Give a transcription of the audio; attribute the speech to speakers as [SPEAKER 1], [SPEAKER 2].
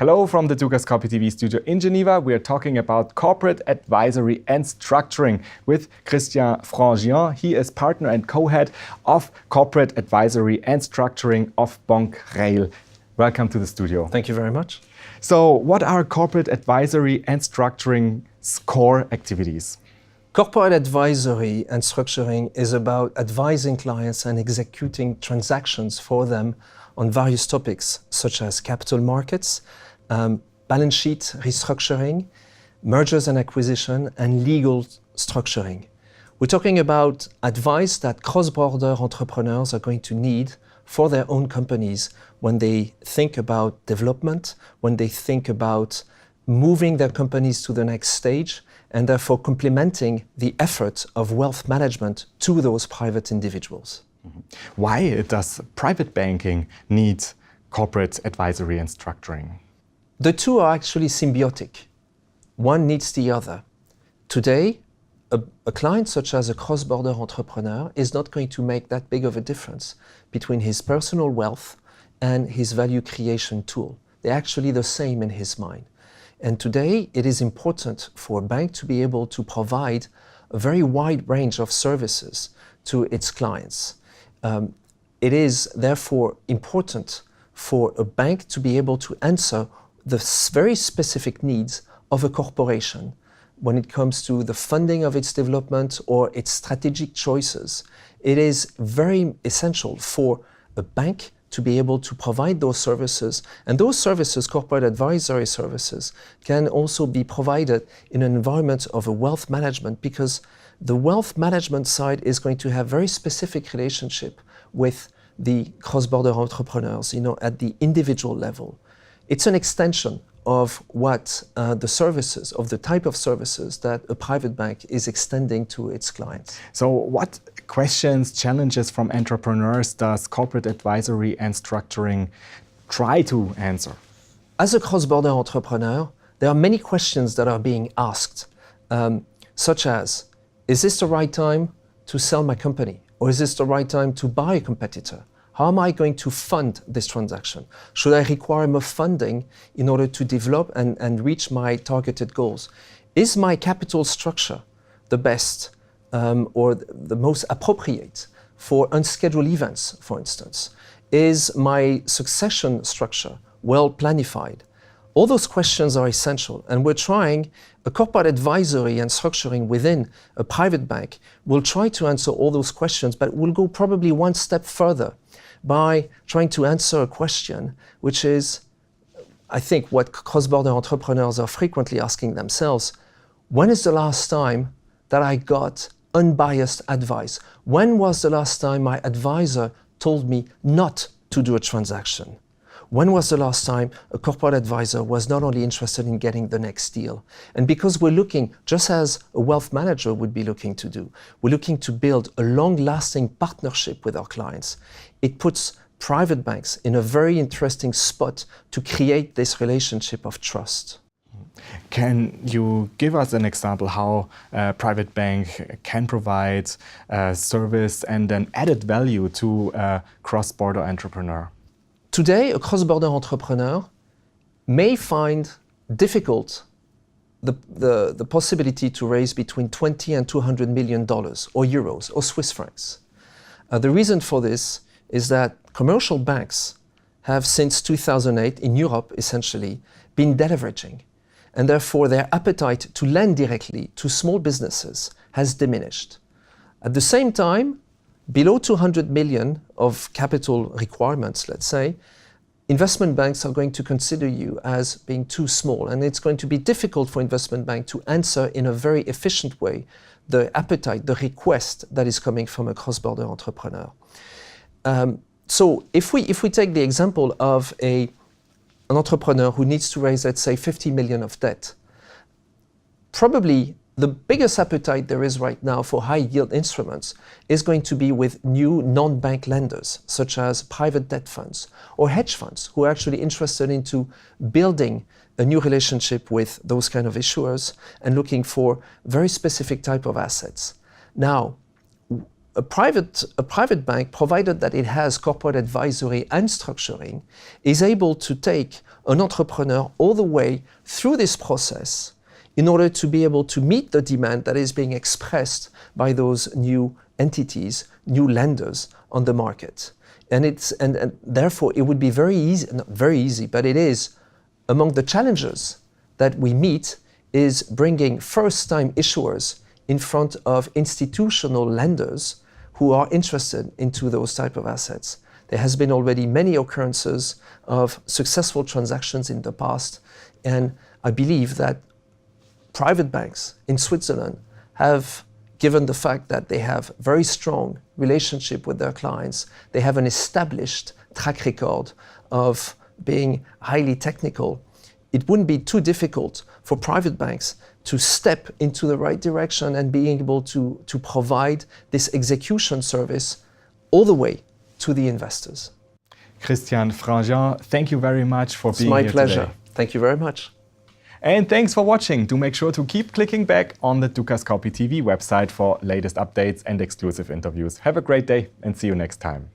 [SPEAKER 1] Hello from the Dukascopy TV studio in Geneva. We are talking about corporate advisory and structuring with Fringhian. He is partner and co-head of corporate advisory and structuring of REYL. Welcome to the studio.
[SPEAKER 2] Thank you very much.
[SPEAKER 1] So, what are corporate advisory and structuring's core activities?
[SPEAKER 2] Corporate advisory and structuring is about advising clients and executing transactions for them on various topics, such as capital markets, balance sheet restructuring, mergers and acquisition, and legal structuring. We're talking about advice that cross-border entrepreneurs are going to need for their own companies when they think about development, when they think about moving their companies to the next stage, and therefore complementing the effort of wealth management to those private individuals.
[SPEAKER 1] Why does private banking need corporate advisory and structuring?
[SPEAKER 2] The two are actually symbiotic. One needs the other. Today, a client such as a cross-border entrepreneur is not going to make that big of a difference between his personal wealth and his value creation tool. They're actually the same in his mind. And today, it is important for a bank to be able to provide a very wide range of services to its clients. It is therefore important for a bank to be able to answer the very specific needs of a corporation when it comes to the funding of its development or its strategic choices. It is very essential for a bank to be able to provide those services, and those services, corporate advisory services, can also be provided in an environment of a wealth management, because the wealth management side is going to have very specific relationship with the cross-border entrepreneurs, at the individual level. It's an extension of what the type of services that a private bank is extending to its clients.
[SPEAKER 1] So what questions, challenges from entrepreneurs does corporate advisory and structuring try to answer?
[SPEAKER 2] As a cross-border entrepreneur, there are many questions that are being asked, such as, is this the right time to sell my company? Or is this the right time to buy a competitor? How am I going to fund this transaction? Should I require more funding in order to develop and reach my targeted goals? Is my capital structure the best or the most appropriate for unscheduled events, for instance? Is my succession structure well planified? All those questions are essential, and we're trying, a corporate advisory and structuring within a private bank will try to answer all those questions, but we'll go probably one step further by trying to answer a question, which is, I think, what cross-border entrepreneurs are frequently asking themselves: when is the last time that I got unbiased advice? When was the last time my advisor told me not to do a transaction? When was the last time a corporate advisor was not only interested in getting the next deal? And because we're looking, just as a wealth manager would be looking to do, we're looking to build a long-lasting partnership with our clients. It puts private banks in a very interesting spot to create this relationship of trust.
[SPEAKER 1] Can you give us an example how a private bank can provide service and an added value to a cross-border entrepreneur?
[SPEAKER 2] Today, a cross-border entrepreneur may find difficult the possibility to raise between $20 and $200 million, or euros, or Swiss francs. The reason for this is that commercial banks have, since 2008, in Europe essentially, been deleveraging, and therefore their appetite to lend directly to small businesses has diminished. At the same time, below 200 million of capital requirements, let's say, investment banks are going to consider you as being too small, and it's going to be difficult for investment bank to answer in a very efficient way the appetite, the request that is coming from a cross-border entrepreneur. So if we take the example of an entrepreneur who needs to raise, let's say, 50 million of debt, probably the biggest appetite there is right now for high-yield instruments is going to be with new non-bank lenders, such as private debt funds or hedge funds, who are actually interested into building a new relationship with those kind of issuers and looking for very specific type of assets. Now, a private bank, provided that it has corporate advisory and structuring, is able to take an entrepreneur all the way through this process in order to be able to meet the demand that is being expressed by those new entities, new lenders on the market. And therefore it would be very easy, not very easy, but it is among the challenges that we meet is bringing first-time issuers in front of institutional lenders who are interested into those type of assets. There has been already many occurrences of successful transactions in the past, and I believe that private banks in Switzerland have, given the fact that they have very strong relationship with their clients, they have an established track record of being highly technical. It wouldn't be too difficult for private banks to step into the right direction and being able to provide this execution service all the way to the investors.
[SPEAKER 1] Christian Fringhian, thank you very much for being here today.
[SPEAKER 2] It's my pleasure. Thank you very much.
[SPEAKER 1] And thanks for watching. Do make sure to keep clicking back on the Dukascopy TV website for latest updates and exclusive interviews. Have a great day and see you next time.